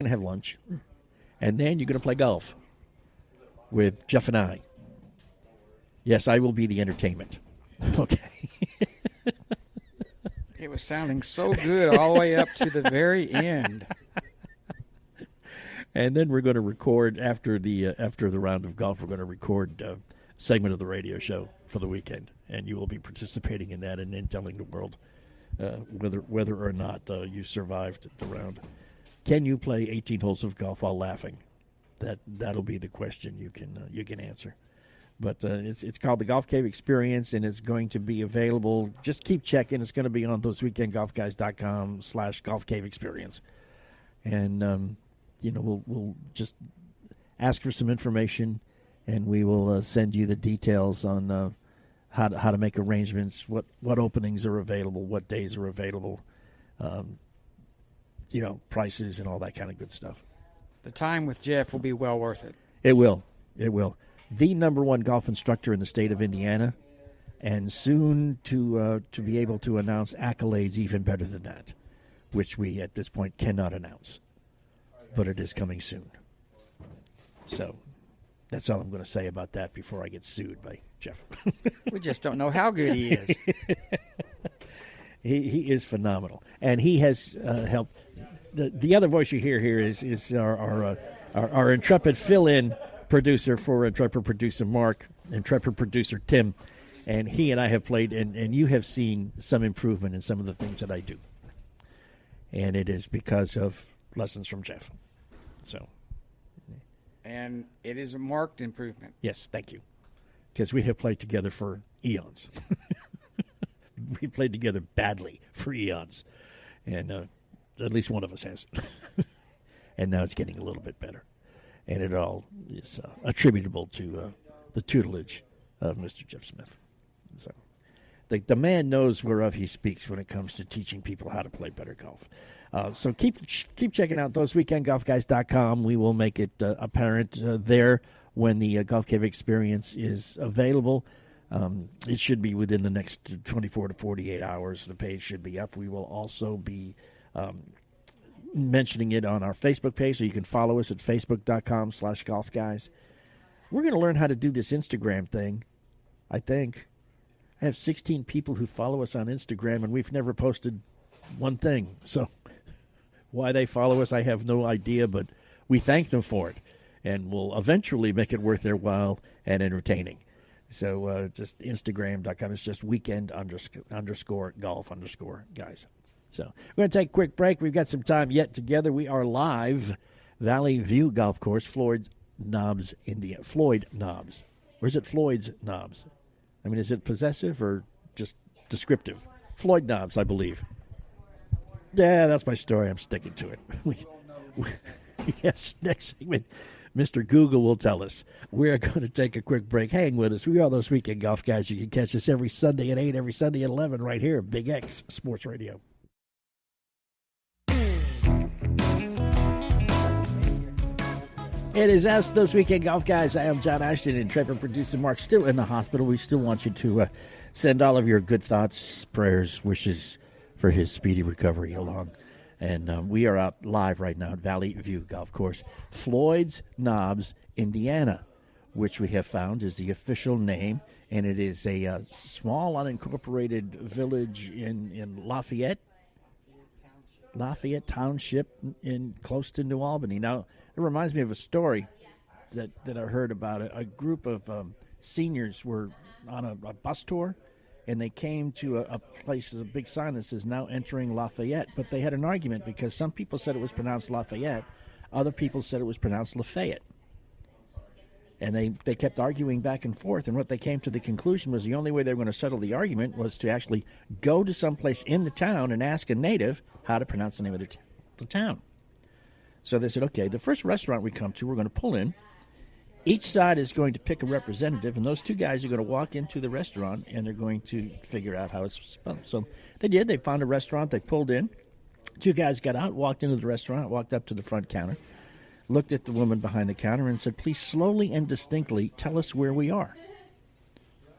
to have lunch, and then you're going to play golf with Jeff and I. Yes, I will be the entertainment. Okay. It was sounding so good all the way up to the very end. And then we're going to record after the round of golf. We're going to record a segment of the radio show for the weekend, and you will be participating in that and then telling the world whether or not you survived the round. Can you play 18 holes of golf while laughing? That'll be the question you can answer. But it's called the Golf Cave Experience, and it's going to be available. Just keep checking. It's going to be on thoseweekendgolfguys.com/Golf Cave Experience. And, we'll just ask for some information, and we will send you the details on how to make arrangements, what openings are available, what days are available, prices and all that kind of good stuff. The time with Jeff will be well worth it. It will. The number one golf instructor in the state of Indiana, and soon to be able to announce accolades even better than that, which we at this point cannot announce. But it is coming soon. So that's all I'm going to say about that before I get sued by Jeff. We just don't know how good he is. He is phenomenal. And he has helped. The other voice you hear here is our intrepid fill-in producer for intrepid producer Mark, intrepid producer Tim. And he and I have played, and you have seen some improvement in some of the things that I do. And it is because of lessons from Jeff. So, and it is a marked improvement. Yes, thank you. Because we have played together for eons. We played together badly for eons. And at least one of us has. And now it's getting a little bit better. And it all is attributable to the tutelage of Mr. Jeff Smith. So the man knows whereof he speaks when it comes to teaching people how to play better golf. So keep checking out thoseweekendgolfguys.com. We will make it apparent there when the Golf Cave Experience is available. It should be within the next 24 to 48 hours. The page should be up. We will also be mentioning it on our Facebook page, so you can follow us at facebook.com/golfguys. We're going to learn how to do this Instagram thing, I think. I have 16 people who follow us on Instagram, and we've never posted one thing. So why they follow us, I have no idea, but we thank them for it, and we'll eventually make it worth their while and entertaining. So just Instagram.com. It's just weekend_golf_guys. So we're going to take a quick break. We've got some time yet together. We are live, Valley View Golf Course, Floyd Knobs, Indiana. Floyd Knobs. Or is it Floyd's Knobs? I mean, is it possessive or just descriptive? Floyd Knobs, I believe. Yeah, that's my story. I'm sticking to it. Yes, next segment, Mr. Google will tell us. We're going to take a quick break. Hang with us. We are those weekend golf guys. You can catch us every Sunday at 8, every Sunday at 11 right here at Big X Sports Radio. It is us, those weekend golf guys. I am John Ashton, intrepid producer Mark, still in the hospital. We still want you to send all of your good thoughts, prayers, wishes for his speedy recovery along. And we are out live right now at Valley View Golf Course, Floyd's Knobs, Indiana, which we have found is the official name. And it is a small, unincorporated village in Lafayette Township in close to New Albany. Now, it reminds me of a story that I heard about. A group of seniors were on a bus tour, and they came to a place, a big sign that says now entering Lafayette. But they had an argument because some people said it was pronounced Lafayette, other people said it was pronounced Lafayette. And they kept arguing back and forth, and what they came to the conclusion was the only way they were going to settle the argument was to actually go to someplace in the town and ask a native how to pronounce the name of the town. So they said, okay, the first restaurant we come to, we're going to pull in. Each side is going to pick a representative, and those two guys are going to walk into the restaurant, and they're going to figure out how it's spelled. So they did. They found a restaurant. They pulled in. Two guys got out, walked into the restaurant, walked up to the front counter, looked at the woman behind the counter and said, please slowly and distinctly tell us where we are.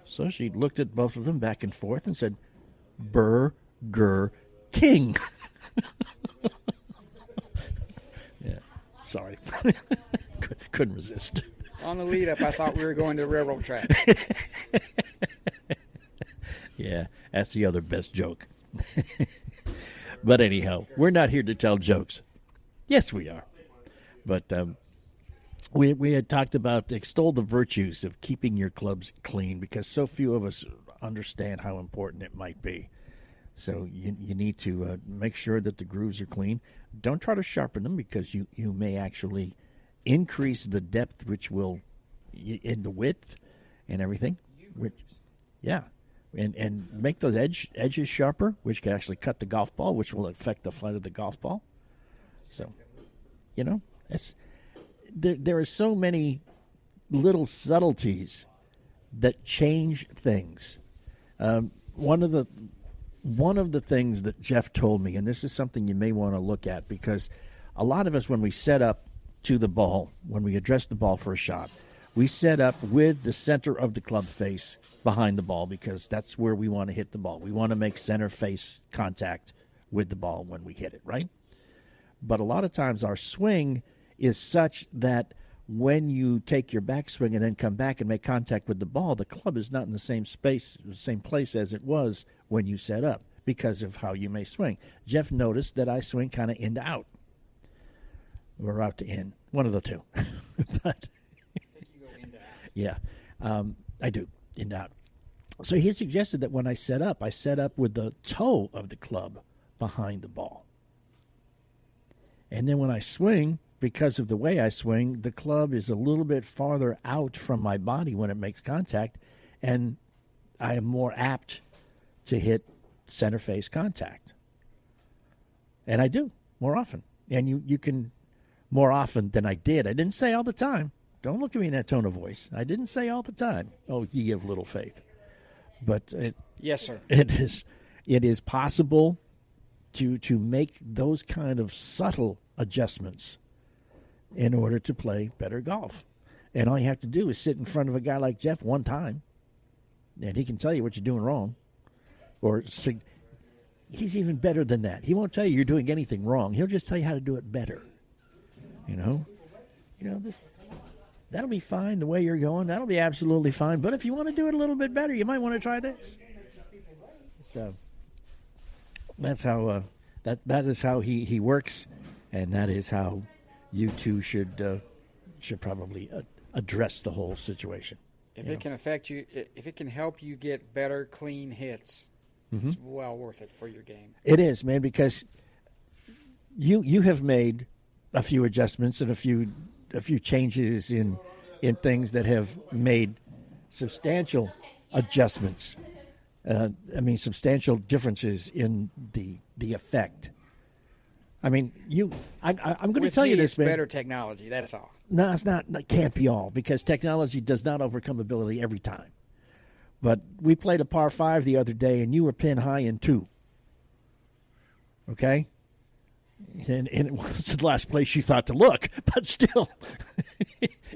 So she looked at both of them back and forth and said, Burger King. Yeah. Sorry. Couldn't resist. On the lead up, I thought we were going to the railroad track. Yeah, that's the other best joke. But anyhow, we're not here to tell jokes. Yes, we are. But we had talked about extol the virtues of keeping your clubs clean because so few of us understand how important it might be. So you need to make sure that the grooves are clean. Don't try to sharpen them because you may actually increase the depth, which will in the width and everything. Yeah. And make those edges sharper, which can actually cut the golf ball, which will affect the flight of the golf ball. So, there are so many little subtleties that change things. One of the things that Jeff told me, and this is something you may want to look at, because a lot of us, when we set up to the ball, when we address the ball for a shot, we set up with the center of the club face behind the ball because that's where we want to hit the ball. We want to make center face contact with the ball when we hit it, right? But a lot of times our swing is such that when you take your backswing and then come back and make contact with the ball, the club is not in the same place as it was when you set up because of how you may swing. Jeff noticed that I swing kind of in to out. Or out to in. One of the two. But yeah, I do, in and out. So he suggested that when I set up with the toe of the club behind the ball. And then when I swing, because of the way I swing, the club is a little bit farther out from my body when it makes contact, and I am more apt to hit center face contact. And I do, more often. And you can, more often than I did. I didn't say all the time. Don't look at me in that tone of voice. I didn't say all the time. Oh, ye of little faith. But yes, sir. It is possible to make those kind of subtle adjustments in order to play better golf. And all you have to do is sit in front of a guy like Jeff one time, and he can tell you what you're doing wrong. Or he's even better than that. He won't tell you you're doing anything wrong. He'll just tell you how to do it better. That'll be fine the way you're going. That'll be absolutely fine. But if you want to do it a little bit better, you might want to try this. So that's how that is how he works, and that is how you two should probably address the whole situation. If it can affect you, if it can help you get better, clean hits, it's well worth it for your game. It is, man, because you have made a few adjustments and a few changes in things that have made substantial adjustments. Substantial differences in the effect. I mean, I'm going to tell you this, man. It's better technology, that's all. No, it's not. It can't be all, because technology does not overcome ability every time. But we played a par 5 the other day, and you were pin high in 2. Okay? And it was the last place you thought to look, but still,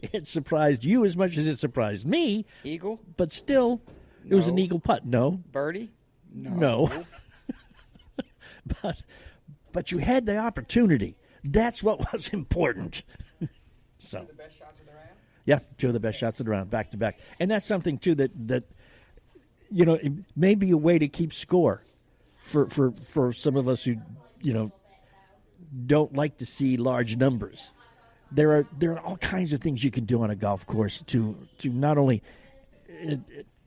it surprised you as much as it surprised me. Eagle? But still, it was an eagle putt. No. Birdie? No. But you had the opportunity. That's what was important. So. 2 of the best shots of the round? Yeah, 2 of the best shots of the round, back to back. And that's something, too, that it may be a way to keep score for some of us who, don't like to see large numbers. There are all kinds of things you can do on a golf course to not only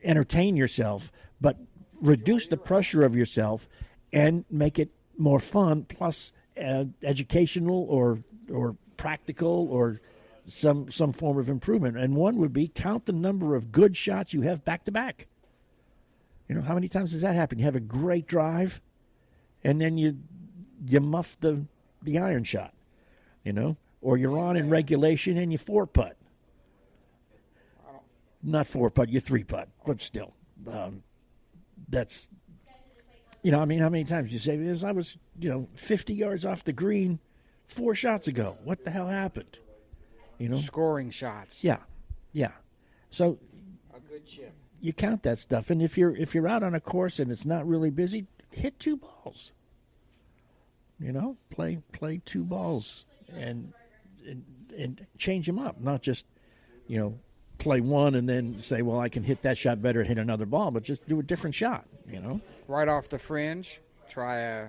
entertain yourself, but reduce the pressure of yourself and make it more fun, plus educational or practical or some form of improvement. And one would be count the number of good shots you have back to back. How many times does that happen? You have a great drive, and then you muff the iron shot, or you're on in regulation and you 4-putt. Not 4-putt, you 3-putt, but still, that's, how many times you say, I was, 50 yards off the green 4 shots ago. What the hell happened? Scoring shots. Yeah. So a good chip. You count that stuff, and if you're out on a course and it's not really busy, hit 2 balls. Play 2 balls, and and change them up, not just, play one and then say, well, I can hit that shot better and hit another ball, but just do a different shot, Right off the fringe, try a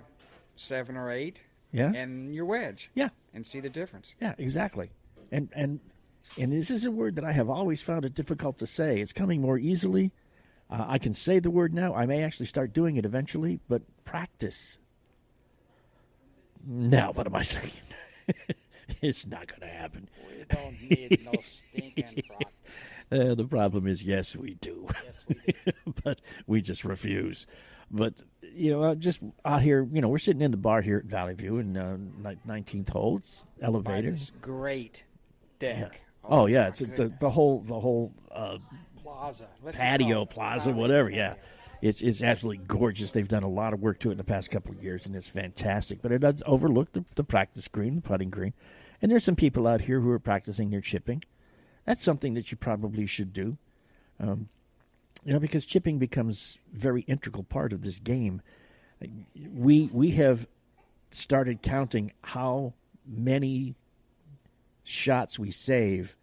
7 or 8 and your wedge. Yeah. And see the difference. Yeah, exactly. And this is a word that I have always found it difficult to say. It's coming more easily. I can say the word now. I may actually start doing it eventually, but practice. Now, what am I saying? It's not going to happen. We don't need no stinking practice. The problem is, yes, we do. Yes, we do. But we just refuse. But, just out here, we're sitting in the bar here at Valley View in 19th hole. It's elevator. It's great deck. Yeah. Oh, yeah. It's the whole plaza. Patio plaza, whatever, yeah. It's absolutely gorgeous. They've done a lot of work to it in the past couple of years, and it's fantastic. But it does overlook the practice green, the putting green. And there's some people out here who are practicing their chipping. That's something that you probably should do, because chipping becomes a very integral part of this game. We have started counting how many shots we save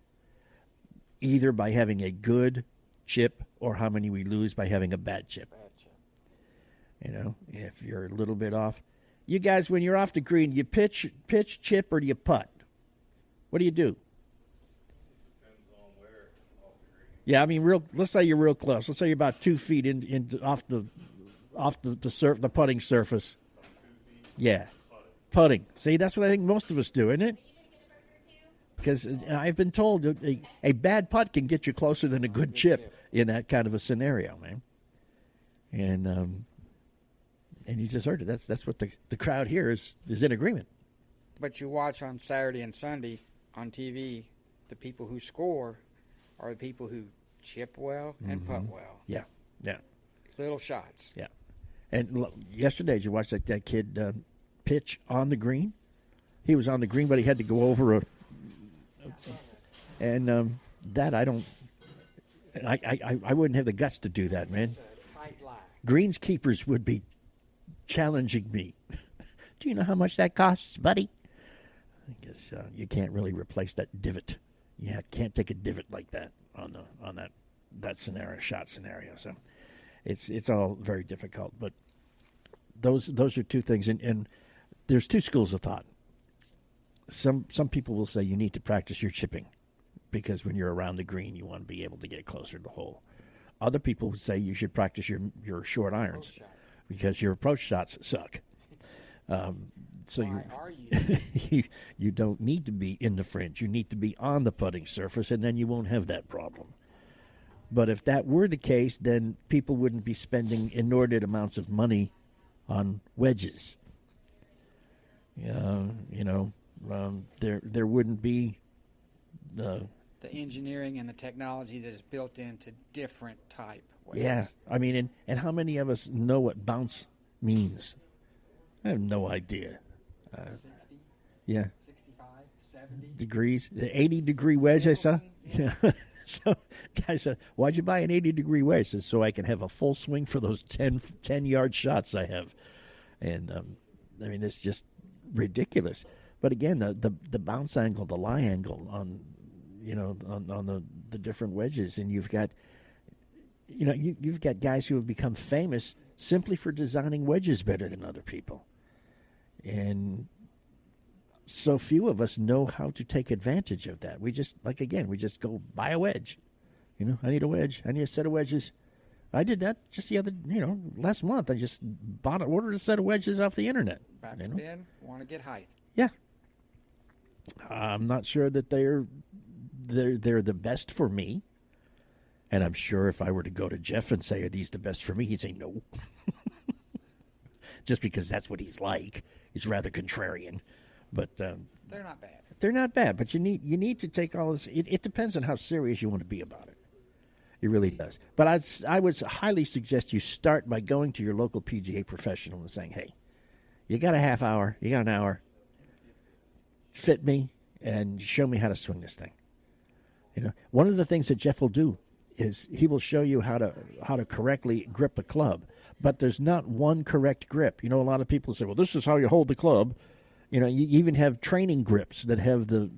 either by having a good chip or how many we lose by having a bad chip. If you're a little bit off. You guys, when you're off the green, you pitch, chip, or do you putt? What do you do? Depends on where off the green. Yeah, I mean, let's say you're real close. Let's say you're about 2 feet off the putting surface. 2 feet. Yeah, putting. See, that's what I think most of us do, isn't it? Because I've been told a bad putt can get you closer than a good chip in that kind of a scenario, man. And you just heard it. That's what the crowd here is in agreement. But you watch on Saturday and Sunday on TV, the people who score are the people who chip well and putt well. Yeah. Little shots. Yeah. And yesterday, did you watch that kid pitch on the green? He was on the green, but he had to go over that I don't. I wouldn't have the guts to do that, man. It's a tight line. Greenskeepers would be challenging me. Do you know how much that costs, buddy? I guess you can't really replace that divot. You can't take a divot like that on that scenario, shot scenario. So it's all very difficult. But those are two things, and there's two schools of thought. Some people will say you need to practice your chipping because when you're around the green, you want to be able to get closer to the hole. Other people would say you should practice your short irons because your approach shots suck. So you don't need to be in the fringe. You need to be on the putting surface, and then you won't have that problem. But if that were the case, then people wouldn't be spending inordinate amounts of money on wedges. There wouldn't be the engineering and the technology that is built into different type wedges. Yeah, I mean, and how many of us know what bounce means? I have no idea. 60, yeah. 65, 70 degrees. The 80-degree wedge I saw. Yeah. So, guy said, why'd you buy an 80-degree wedge? Says, so I can have a full swing for those 10-yard shots I have. And, I mean, it's just ridiculous. But again, the bounce angle, the lie angle on the different wedges, and you've got guys who have become famous simply for designing wedges better than other people. And so few of us know how to take advantage of that. We just go buy a wedge. I need a wedge. I need a set of wedges. I did that just last month. I just ordered a set of wedges off the internet. Back spin, want to get height. Yeah. I'm not sure that they're the best for me. And I'm sure if I were to go to Jeff and say, are these the best for me? He'd say no. Just because that's what he's like. He's rather contrarian. But they're not bad. They're not bad, but you need to take all this. It depends on how serious you want to be about it. It really does. But I would highly suggest you start by going to your local PGA professional and saying, hey, you got a half hour, you got an hour, fit me and show me how to swing this thing. One of the things that Jeff will do is he will show you how to correctly grip a club. But there's not one correct grip. A lot of people say, well, this is how you hold the club. You even have training grips that have the